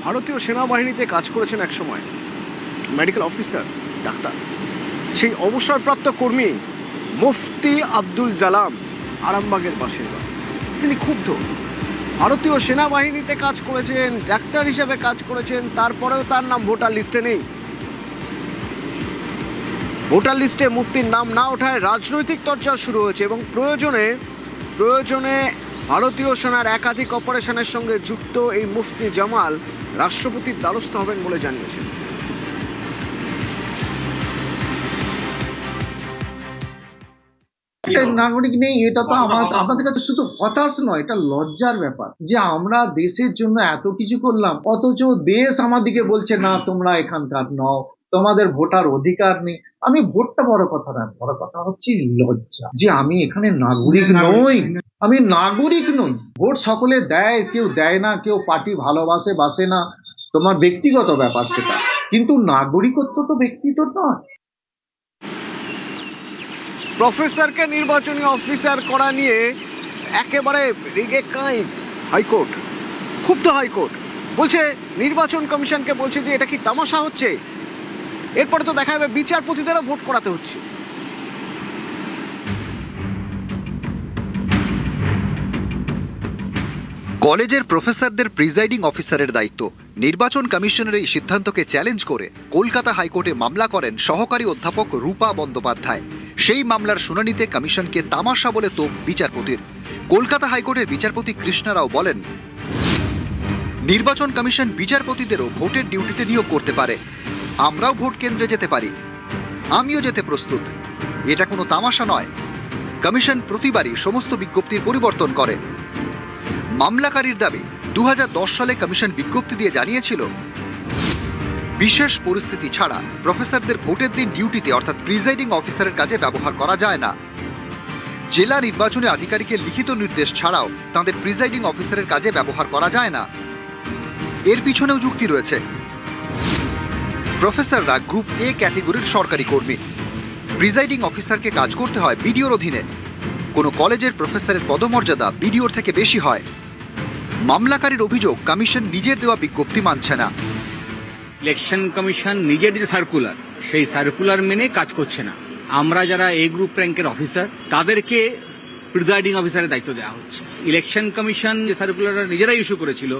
ভারতীয় সেনাবাহিনীতে কাজ করেছেন একসময়, মেডিকেল অফিসার, ডাক্তার। সেই অবসরপ্রাপ্ত কর্মী মুফতি আব্দুল জালাম আরামবাগের বাসিন্দা। তিনি ক্ষুব্ধ। ভারতীয় সেনাবাহিনীতে কাজ করেছেন, ডাক্তার হিসেবে কাজ করেছেন, তারপরেও তার নাম ভোটার লিস্টে নেই। ভোটার লিস্টে মুফতির নাম না ওঠায় রাজনৈতিক চর্চা শুরু হয়েছে এবং প্রয়োজনে ভারতীয় সেনার একাধিক অপারেশনের সঙ্গে যুক্ত এই মুফতি জামাল রাষ্ট্রপতির দ্বারস্থ হবেন বলে জানিয়েছেন। নাগরিক নেই, এটা তো আমাদের কাছে শুধু হতাশ নয়, এটা লজ্জার ব্যাপার যে আমরা দেশের জন্য এত কিছু করলাম, অথচ দেশ আমাদেরকে বলছে না তোমরা এখানকার নও, তোমাদের ভোটার অধিকার নেই। আমি ভোটটা বড় কথা না, বড় কথা হচ্ছে লজ্জা যে আমি এখানে নাগরিক নই, আমি নাগরিক নই। ভোট সকলে দেয়, কেউ দেয় না, কেউ পার্টি ভালোবাসে বাসে না, তোমার ব্যক্তিগত ব্যাপার সেটা, কিন্তু নাগরিকত্ব তো ব্যক্তিগত নয়। প্রফেসরকে নির্বাচনী অফিসার করা নিয়ে একেবারে রেগে কাঁই হাইকোর্ট। ক্ষুব্ধ হাইকোর্ট, বলছে নির্বাচন কমিশনকে বলছে যে এটা কি তামাশা হচ্ছে। এরপরে তো দেখা যাবে বিচারপতিদেরও ভোট করাতে হচ্ছে। কলেজের প্রফেসরদের প্রিজাইডিং অফিসারের দায়িত্ব। নির্বাচন কমিশনের এই সিদ্ধান্তকে চ্যালেঞ্জ করে কলকাতা হাইকোর্টে মামলা করেন সহকারী অধ্যাপক রূপা বন্দ্যোপাধ্যায়। সেই মামলার শুনানিতে কমিশনকে তামাশা বলে তোপ বিচারপতির। কলকাতা হাইকোর্টের বিচারপতি কৃষ্ণা রাও বলেন, নির্বাচন কমিশন বিচারপতিদেরও ভোটের ডিউটিতে নিয়োগ করতে পারে, আমরাও ভোট কেন্দ্রে যেতে পারি, আমিও যেতে প্রস্তুত। এটা কোনো তামাশা নয়। কমিশন প্রতিবারই সমস্ত বিজ্ঞপ্তির পরিবর্তন করে। মামলাকারীর দাবি 2010 সালে কমিশন বিজ্ঞপ্তি দিয়ে জানিয়েছিল বিশেষ পরিস্থিতি ছাড়া প্রফেসরদের ভোটের দিন ডিউটিতে অর্থাৎ প্রিজাইডিং অফিসারের কাজে ব্যবহার করা যায় না। জেলা নির্বাচনী আধিকারিকের লিখিত নির্দেশ ছাড়াও তাদের প্রিজাইডিং অফিসারের কাজে ব্যবহার করা যায় না। এর পিছনেও যুক্তি রয়েছে। প্রফেসররা গ্রুপ এ ক্যাটেগরির সরকারি কর্মী। প্রিজাইডিং অফিসারকে কাজ করতে হয় বিডিওর অধীনে। কোনো কলেজের প্রফেসরের পদমর্যাদা বিডিওর থেকে বেশি হয়। মামলাকারীর অভিযোগ কমিশন নিজের দেওয়া বিজ্ঞপ্তি মানছে না। ইলেকশন কমিশন নিজের যে সার্কুলার, সেই সার্কুলার মেনে কাজ করছে না। আমরা যারা এ গ্রুপ র্যাঙ্কের অফিসার, তাদেরকে প্রিজাইডিং অফিসারের দায়িত্ব দেওয়া হচ্ছে। ইলেকশন কমিশন যে সার্কুলার নিজেরাই ইস্যু করেছিল,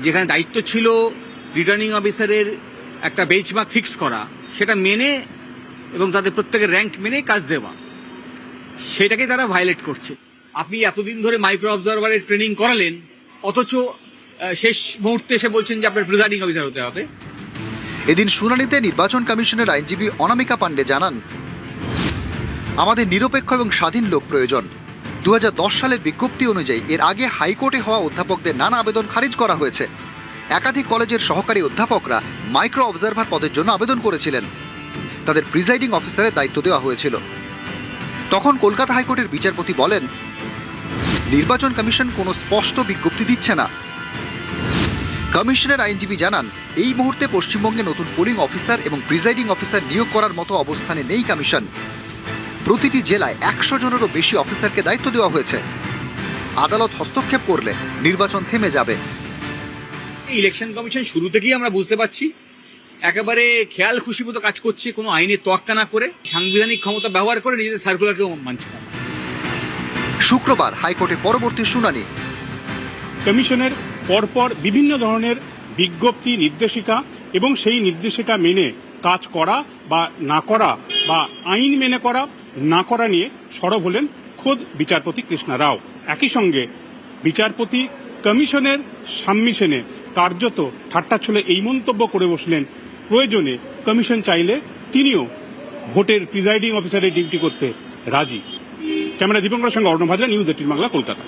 যেখানে দায়িত্ব ছিল রিটার্নিং অফিসারের একটা বেঞ্চমার্ক ফিক্স করা, সেটা মেনে এবং তাদের প্রত্যেকের র্যাঙ্ক মেনে কাজ দেওয়া, সেটাকে তারা ভায়োলেট করছে। আপনি এতদিন ধরে মাইক্রো অবজারভারের ট্রেনিং করালেন, অথচ শেষ মুহূর্তে এসে বলছেন যে আপনার প্রিজাইডিং অফিসার হতে হবে। এদিন শুনানিতে নির্বাচন কমিশনের আইনজীবী অনামিকা পাণ্ডে জানান, আমাদের নিরপেক্ষ এবং স্বাধীন লোক প্রয়োজন। 2010 সালের বিজ্ঞপ্তি অনুযায়ী এর আগে হাইকোর্টে হওয়া অধ্যাপকদের নানা আবেদন খারিজ করা হয়েছে। একাধিক কলেজের সহকারী অধ্যাপকরা মাইক্রো অবজারভার পদের জন্য আবেদন করেছিলেন। তাদের প্রিজাইডিং অফিসারের দায়িত্ব দেওয়া হয়েছিল। তখন কলকাতা হাইকোর্টের বিচারপতি বলেন, নির্বাচন কমিশন কোনো স্পষ্ট বিজ্ঞপ্তি দিচ্ছে না। কমিশনের আইনজীবী জানান, এই মুহূর্তে পশ্চিমবঙ্গে নতুন পোলিং অফিসার এবং প্রিজাইডিং অফিসার নিয়োগ করার মতো অবস্থানে নেই কমিশন। প্রতিটি জেলায় 100 জনেরও বেশি অফিসারকে দায়িত্ব দেওয়া হয়েছে। আদালত হস্তক্ষেপ করলে নির্বাচন থেমে যাবে। ইলেকশন কমিশন শুরু থেকেই আমরা বুঝতে পারছি একেবারে খেয়াল খুশি মতো কাজ করছে, কোনো আইনের তোয়াক্কা না করে, সাংবিধানিক ক্ষমতা ব্যবহার করে নিজেদের সার্কুলারকেও মানছে না। শুক্রবার হাইকোর্টে পরবর্তী শুনানি। কমিশনের পরপর বিভিন্ন ধরনের বিজ্ঞপ্তি, নির্দেশিকা এবং সেই নির্দেশিকা মেনে কাজ করা বা না করা বা আইন মেনে করা না করা নিয়ে সরব হলেন খোদ বিচারপতি কৃষ্ণা রাও। একই সঙ্গে বিচারপতি কমিশনের সাবমিশনে কার্যত ঠাট্টাচ্ছলে এই মন্তব্য করে বসলেন, প্রয়োজনে কমিশন চাইলে তিনিও ভোটের প্রিজাইডিং অফিসারের ডিউটি করতে রাজি। ক্যামেরা দীপঙ্করের সঙ্গে অর্ণব হাজরা, নিউজ 18 বাংলা, কলকাতা।